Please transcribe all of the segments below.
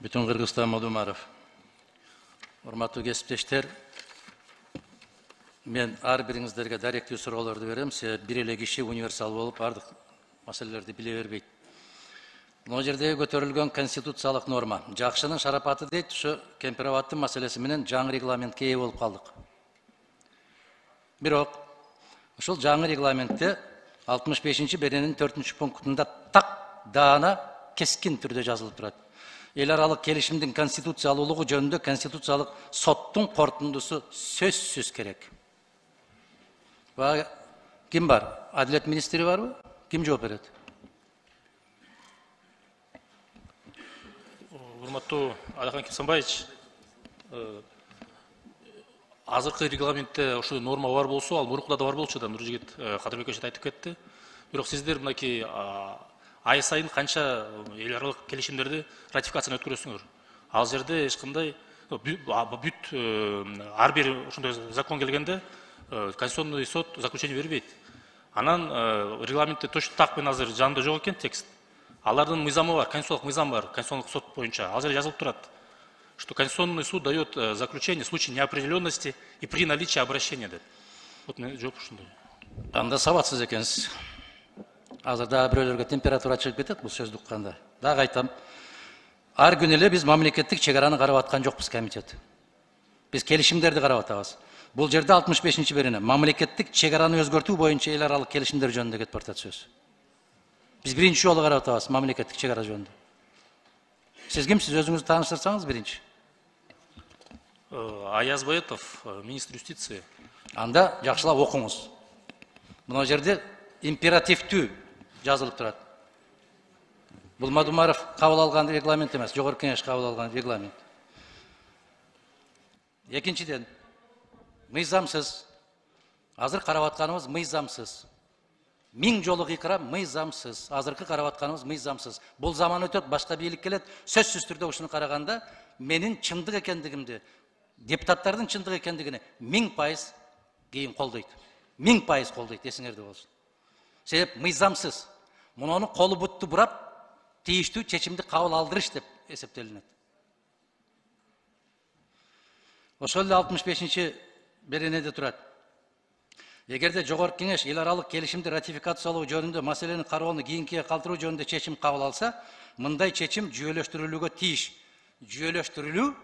Bütün Kırgızstan Modumarov. Урматтуу кесиптештер, мен ар бириңиздерге даректүү суроолорду берем. Себеби бир эле киши универсал болуп бардык маселелерди биле бербейт. Мына жердеги көтөрүлгөн конституциялык норма. Жакшынын шарапаты дейт, ушу Кемпироваттын маселеси менен жаңы регламентке ээ болуп калдык. Бирок ушул жаңы регламентте 65 беренин 4 пунктунда так даана кескин түрдө жазылып турат. Эл аралык келишимдин конституциялуулугу жөнүндө конституциялык соттун корутундусу сөзсүз керек. Ким бар? Адилет министри барбы? Ким жооп берет? Урматтуу Алихан Кесимбаевич, азыркы регламентте ошол норма бар болсо, ал мурункуда да бар болчу да, Нуржигит Кадырбекович айтып кетти. Бирок сиздер мынакей ай сайын канча эл аралык келишимдерди ратификацияны өткөрөсүңөр. Ал жерде эч кандай бүт ар бир ошондой закон келгенде Конституционный суд заключение бербейт. Анан регламентте точно так менен азыр жанында жок экен текст. Алардын мыйзамы бар, конституциялык мыйзам бар, конституционный суд боюнча. Ал жерде жазылып турат, что Конституционный суд дает заключение в случае неопределенности и при наличии обращения. Вот мен жооп ушундай. Анда сабатсыз экенсиз. Азыр дагы бирөөлөргө температура чыгып кетет бул сөздү укканда. Дагы айтам. Ар күнү эле биз мамлекеттик чек араны карап аткан жокпуз комитет. Биз келишимдерди карап атабыз. Бул жерде 65 берене мамлекеттик чек араны өзгөртүү боюнча эл аралык келишимдер жөнүндө кетип баратат сөз. Биз биринчи жолу карап атабыз мамлекеттик чек ара жөнүндө. Сиз кимсиз, өзүңүздү тааныштырсаңыз биринчи. Аяз Боетов, министр юстиции. Анда жакшылап окуңуз. Мына жерде императивдүү жазылып турат. Бул Мадумаров кабыл алган регламент эмес, жогорку кеңеш кабыл алган регламент. Экинчиден, мыйзамсыз. Азыр карап атканыбыз мыйзамсыз. 1000 жолу кыйкырам, мыйзамсыз. Азыркы карап атканыбыз мыйзамсыз. Бул заман өтөт, башка бийлик келет. Сөзсүз түрдө ушуну караганда менин чындык экендигимди, депутаттардын чындык экендигини 1000% кийин колдойт. 1000% колдойт, эсиңерде болсун. Себеп мыйзамсыз. Муну колу бутту бурап, тийиштүү чечимди кабыл алдырыш деп эсептелинет. Ошол эле 65 беренеде турат. Эгерде жогорку кеңеш эл аралык келишимди ратификациялоо жөнүндө маселени кароону кийинкиге калтыруу жөнүндө чечим кабыл алса, мындай чечим жүйөлөштүрүлүүгө тийиш. Жүйөлөштүрүлүү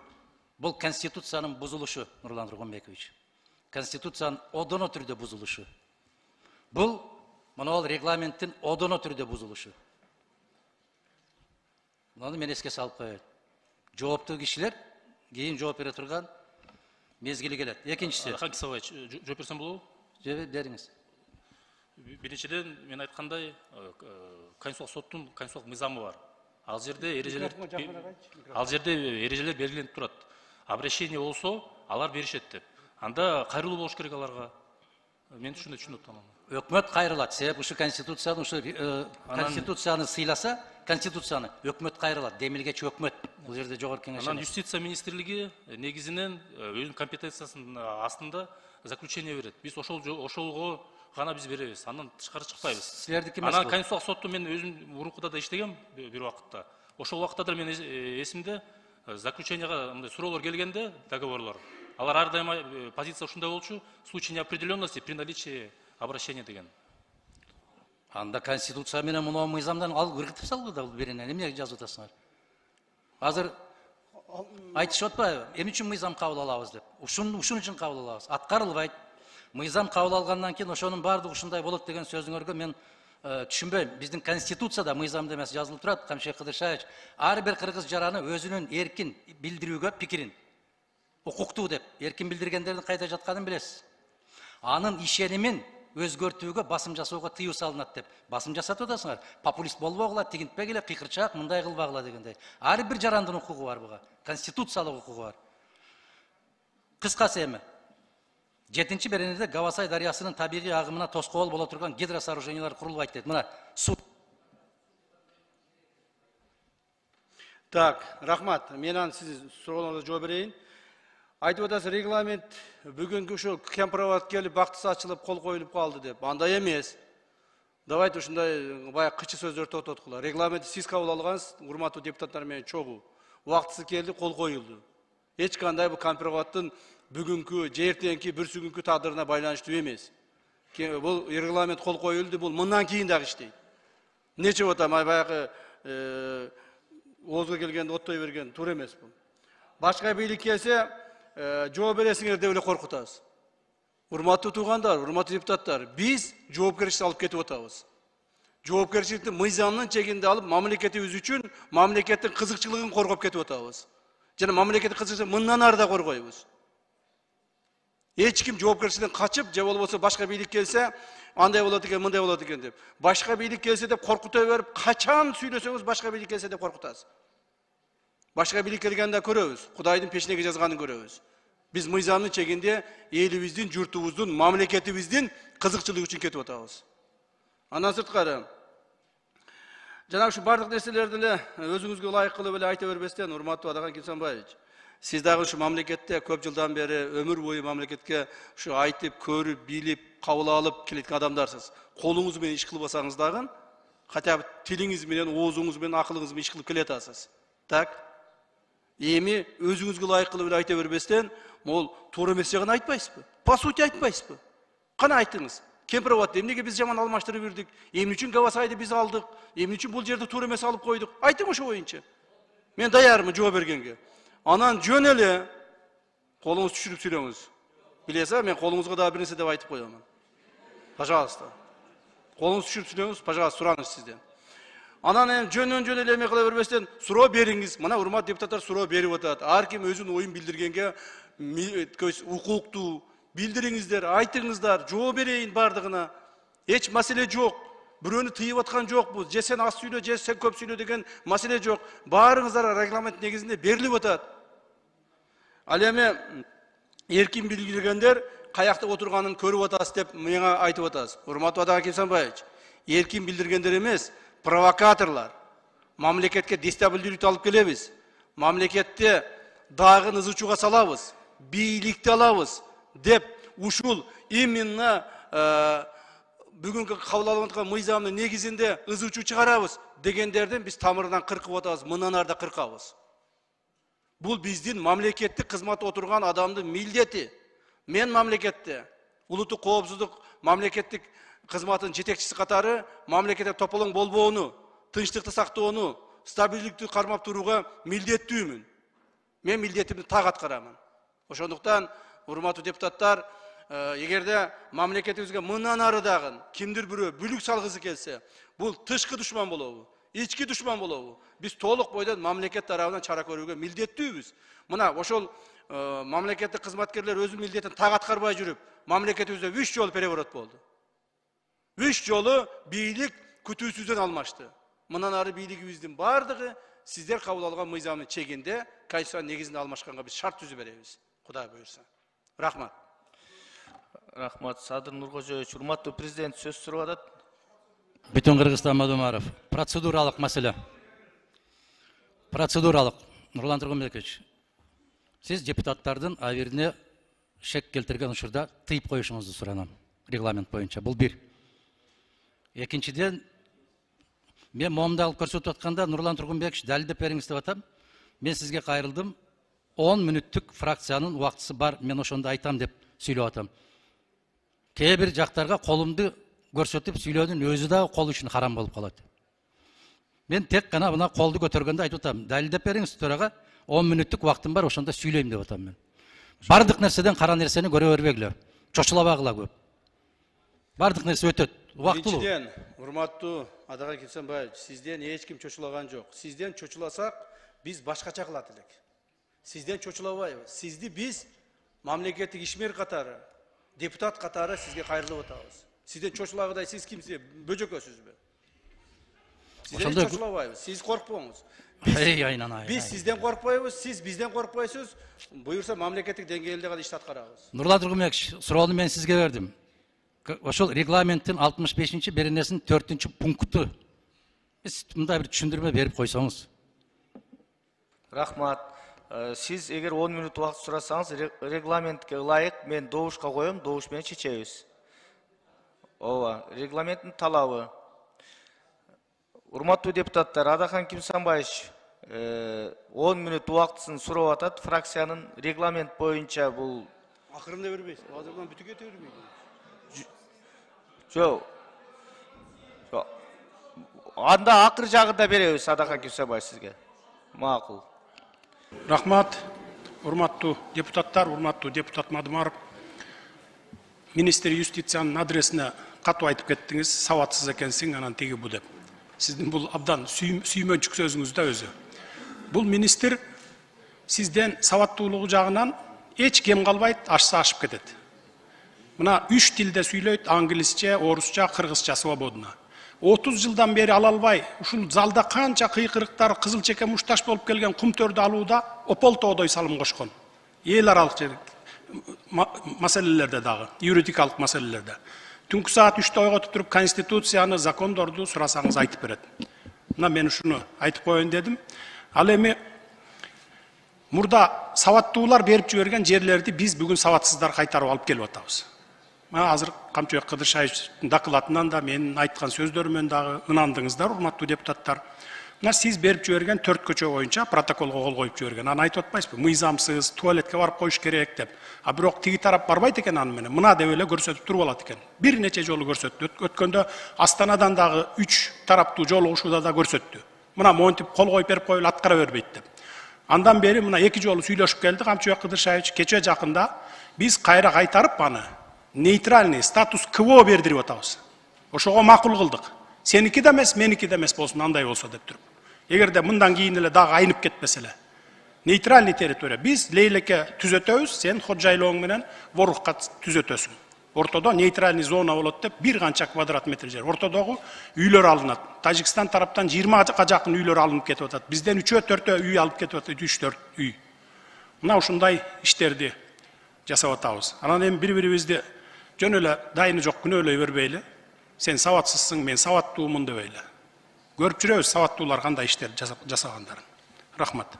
бул конституциянын бузулушу, Нурлан Тургунбекович. Конституциянын одоно түрдө бузулушу. Бул мына регламенттин одоно түрдө бузулушу. Муну мен эске салып коеюн. Жооптуу кишилер кийин жооп бере турган мезгили келет. Экинчиси. Алихан Кесимбаевич, жооп берсем болобу? Бериңиз. Биринчиден мен айткандай конституциялык соттун конституциялык мыйзамы бар. Ал жерде эрежелер белгиленип турат. Обращение болсо, алар беришет деп. Анда кайрылуу болуш керек аларга. Мен ушундай түшүнүп атам. Өкмөт кайрылат. Себеп ушу конституцияны сыйласа, конституцияны өкмөт кайрылат. Демилгечи өкмөт. Бул жерде жогорку кеңеш. Анан юстиция министрлиги негизинен өзүнүн компетенциясынын астында заключение берет. Биз ошолго гана биз беребиз. Андан тышкары чыкпайбыз. Силердики эмес. Анан конституциялык сотту мен өзүм мурункуда да иштегем бир убакытта. Ошол убакытта да мен эсимде заключенияга мындай суроолор келгенде, договорлор. Алар ар дайыма позиция ушундай болчу, в случае неопределенности при наличии обращения деген. Анда конституция менен муну мыйзамдан алып кыргытып салгыла да бул беренени. Эмне жазып атасыңар? Азыр айтышып атпайбы? Эмне үчүн мыйзам кабыл алабыз деп. Ушун үчүн кабыл алабыз. Аткарылбайт. Мыйзам кабыл алгандан кийин ошонун баардыгы ушундай болот деген сөзүңөргө мен түшүнбөйм. Биздин конституцияда мыйзамда эмес жазылып турат, Камшек Кыдыршаевич. Ар бир кыргыз жараны өзүнүн эркин билдирүүгө пикирин укуктуу деп, эркин билдиргендердин кайда жатканын билесиз. Анын ишенимин өзгөртүүгө басым жасоого тыюу салынат деп басым жасатып атасыңар. Популист болбогула, тигинтпегиле, кыйкырчаак, мындай кылбагыла дегендей. Ар бир жарандын укугу бар буга, конституциялык укугу бар. Кыскасы эми 7 беренеде Гавасай дарыясынын табигый агымына тоскоол боло турган гидросооружениялар курулбайт дейт. Мына су. Так, рахмат. Мен анан сиз суроолоруңузга жооп берейин. Айтып атасыз, регламент бүгүнкү ошо Кемпироват келип бактысы ачылып кол коюлуп калды деп. Андай эмес. Давайте ушундай баягы кычы сөздөрдү токтоткула. Регламентти сиз кабыл алгансыз, урматтуу депутаттар менен чогуу. Uақытысы келді, қол қойылды. Eç qanday bu компироваттың бүгінгі, ертеңгі, бүрсүгүnkү тағдырына байланыштуу эмес. Бұл регламент қол қойылды, бұл мындан кейін дағы іштейді. Нече ота, баяғы озға келгенде оттой берген тур емес бұл. Башқа бийлик келсе, жооп бересиңер деп эле коркутабыз. Урматтуу туугандар, урматтуу депутаттар, биз жоопкерчиликти алып кетип атабыз. Жоопкерчиликти мыйзамдын чегинде алып, мамлекетибиз үчүн мамлекеттин кызыкчылыгын коргоп кетип атабыз. Жана мамлекеттик кызыкчылыгын мындан ары да коргойбуз. Эч ким жоопкерчиликтен качып, же болбосо башка бийлик келсе, андай болот экен, мындай болот экен деп. Башка бийлик келсе деп коркута берип, качан сүйлөсөңүз башка бийлик келсе деп коркутасыз. Башка бийлик келгенде көрөбүз, Кудайдын пешинеге жазганын көрөбүз. Биз мыйзамдын чегинде элибиздин, журтубуздун, мамлекетибиздин кызыкчылыгы үчүн кетип атабыз. Андан сырткары, жана ушу бардык нерселерди эле өзүңүзгө ылайык кылып эле айта бербестен, урматтуу Адахан Кимсанбаевич, сиз дагы ушу мамлекетте көп жылдан бери өмүр бою мамлекетке ушу айтып, көрүп, билип, кабыл алып келеткен адамдарсыз. Колуңуз менен иш кылбасаңыз дагы, хотя бы тилиңиз менен, оозуңуз менен, акылыңыз менен иш кылып келатасыз. Так? Эми өзүңүзгө ылайык кылып эле айта бербестен, мол туура эмес жагын айтпайсызбы? По сути айтпайсызбы? Кана айтыңыз? Кемпироватты эмнеге биз жаман алмаштырып бердик? Эмне үчүн Гавасайды биз алдык? Эмне үчүн бул жерди туура эмес алып койдук? Айтың ошо боюнча. Мен даярмын жооп бергенге. Анан жөн эле колуңузду түшүрүп сүйлөңүз. Билесиз, мен колуңузга дагы бир нерсе деп айтып коёмун. Пожалуйста. Колуңузду түшүрүп сүйлөңүз, пожалуйста, сураңыз сизден. Анан жөн эле эме кыла бербестен суроо бериңиз. Мына урматтуу депутаттар суроо берип атат. Ар ким өзүнүн оюн билдиргенге укуктуу. Билдириңиздер, айтыңыздар, жооп берейин бардыгына. Эч маселе жок. Бирөөнү тыйып аткан жокпуз. Же сен аз сүйлө, же сен көп сүйлө деген маселе жок. Баарыңыздар регламент негизинде берилип атат. Ал эми эркин билдиргендер каякта отурганын көрүп атасыз деп мага айтып атасыз. Урматтуу Адахан Кимсанбаевич, эркин билдиргендер эмес, провокаторлар. Мамлекетке дестабилизация алып келебиз. Мамлекетте дагы ызычууга салабыз. Бийликти алабыз деп ушул именно бүгүнкү кабыл алып аткан мыйзамдын негизинде ызычуу чыгарабыз дегендерден биз тамырынан кыркып атабыз, мындан ары да кыркабыз. Бул биздин мамлекеттик кызматта отурган адамдын милдети. Мен мамлекетте улуттук коопсуздук мамлекеттик кызматынын жетекчиси катары мамлекетте тополоң болбоону, тынчтыкты сактоону, стабилдикти кармап турууга милдеттүүмүн. Мен милдетимди так аткарамын. Ошондуктан урматтуу депутаттар, эгерде мамлекетибизге мындан ары дагы кимдир бирөө бүлүк салгысы келсе, бул тышкы душман болобу, ички душман болобу? Биз толук бойдон мамлекет тарабынан чара көрүүгө милдеттүүбүз. Мына ошол мамлекеттик кызматкерлер өзүнүн милдетин так аткарбай жүрүп, мамлекетибизде 3 жолу переворот болду. 3 жолу бийлик күтүүсүздөн алмашты. Мындан ары бийлигибиздин бардыгы сиздер кабыл алган мыйзамдын чегинде, конституциянын негизинде алмашканга биз шарт түзүп беребиз. Кудай буйрса. Рахмат. Рахмат. Садыр Нуркожоевич, урматтуу президент сөз сурап атат. Бүтүн Кыргызстан Мадумаров. Процедуралык маселе. Процедуралык. Нурлан Тургунбекович, сиз депутаттардын абирине шек келтирген учурда тыйып коюшуңузду суранам. Регламент боюнча. Бул бир. Экинчиден, мен момунду алып көрсөтүп атканда Нурлан Тургунбекович далилдеп бериңиз деп атам. Мен сизге кайрылдым. 10 мүнөттүк фракциянын убактысы бар, мен ошондо айтам деп сүйлөп атам. Кээ бир жактарга колумду көрсөтүп сүйлөдүн өзү дагы кол үчүн харам болуп калат. Мен тек гана мына колду көтөргөндө айтып атам. Далилдеп бериңиз төрага, 10 мүнөттүк убактым бар, ошондо сүйлөйм деп атам мен. Бардык нерседен кара нерсени көрө бербегиле. Чочулабагыла көп. Бардык нерсе өтөт. Убактылуу. Биринчиден, урматтуу Адахан Кимсанбаевич, сизден эч ким чочулаган жок. Сизден чочуласак, биз башкача кылат элек. Сизден чочулабайбыз. Сизди биз мамлекеттик ишмер катары, депутат катары сизге кайрылып атабыз. Сизден чочулагыдай сиз кимсиз? Бөжөкөсүзбү? Сизден чочулабайбыз. Сиз коркпоңуз. Биз сизден коркпойбуз, сиз бизден коркпойсуз. Буюрса мамлекеттик деңгээлде гана иш аткарабыз. Нурлан Тургунбекович, суроону мен сизге бердим. Ошол регламенттин 65-чи беренесинин 4-чү пункту. Сиз мындай бир түшүндүрмө берип койсоңуз. Рахмат. Сиз эгер 10 мүнөт убакыт сурасаңыз, регламентке ылайык мен добушка коем, добуш менен чечебиз. Ооба, регламенттин талабы. Урматтуу депутаттар, Адахан Кимсанбаевич 10 мүнөт убактысын сурап атат. Фракциянын регламент боюнча бул Акырында бербейсиз. Азырдан бүтүп кете бербейди. жок. Анда акыр жагында беребиз Садака Кюсебай сизге. Макул. Рахмат, урматтуу депутаттар, урматтуу депутат Мадымаров. Министр юстициянын адресине катуу айтып кеттиңиз, сабатсыз экенсиң, анан тиги бу деп. Сиздин бул абдан сүймөнчүк сөзүңүз да өзү. Бул министр сизден сабаттуулугу жагынан эч кем калбайт, ашса ашып кетет. Мына 3 тилде сүйлөйт, англисче, орусча, кыргызча свободно. 30 жылдан бери ала албай, ушул залда канча кыйкырыктар, кызыл чеке мушташ болуп келген кумтөрдү алууда ополтоодой салым кошкон. Эл аралык маселелерде дагы, юридикалык маселелерде. Түнкү саат 3'te ойготуп туруп конституцияны, закондорду сурасаңыз айтып берет. Мына мен ушуну айтып коеюн дедим. Ал эми мурда сабаттуулар берип жиберген жерлерди биз бүгүн сабатсыздар кайтарып алып келип атабыз. Азыр Камчыбек Кыдыршаевичтин докладынан да менин айткан сөздөрүмөн дагы ынандыңыздар, урматтуу депутаттар. Мына сиз берип жиберген 4 көчө боюнча протоколго кол коюп жиберген. Аны айтып атпайсызбы? Мыйзамсыз, туалетке барып коюш керек деп. А бирок тиги тарап барбайт экен аны менен. Мына деп эле көрсөтүп туруп алат экен. Бир нече жолу көрсөттү. Өткөндө Астанадан дагы 3 тараптуу жолугушууда да көрсөттү. Мына монтип кол коюп берип коюлуп аткара бербейт деп. Андан бери мына 2 жолу сүйлөшүп келди Камчыбек Кыдыршаевич. Кече жакында биз кайра кайтарып аны нейтральный статус КВО бердирип атабыз. Ошого макул кылдык. Сеники да эмес, меники да эмес болсун, андай болсо деп туруп. Эгерде мындан кийин эле дагы айнып кетпесе эле. Нейтральный территория. Биз Лейлеке түзөтөбүз, сен Ходжайлооң менен Ворукка түзөтөсүң. Ортодо нейтральный зона болот деп бир канча квадрат метр жер. Ортодогу үйлөр алынат. Тажикстан тараптан 20га жакын үйлөр алынып кетип атат. Бизден 3-4 үй алып кетип атат, 3-4 үй. Мына ушундай иштерди жасап атабыз. Анан эми бири-бирибизди жөн эле дайыны жок күнөөлөй бербейли. Сен сабатсызсың, мен сабаттуумун дебейли. Көрүп жүрөбүз сабаттуулар кандай иштер жасагандарын. Рахмат.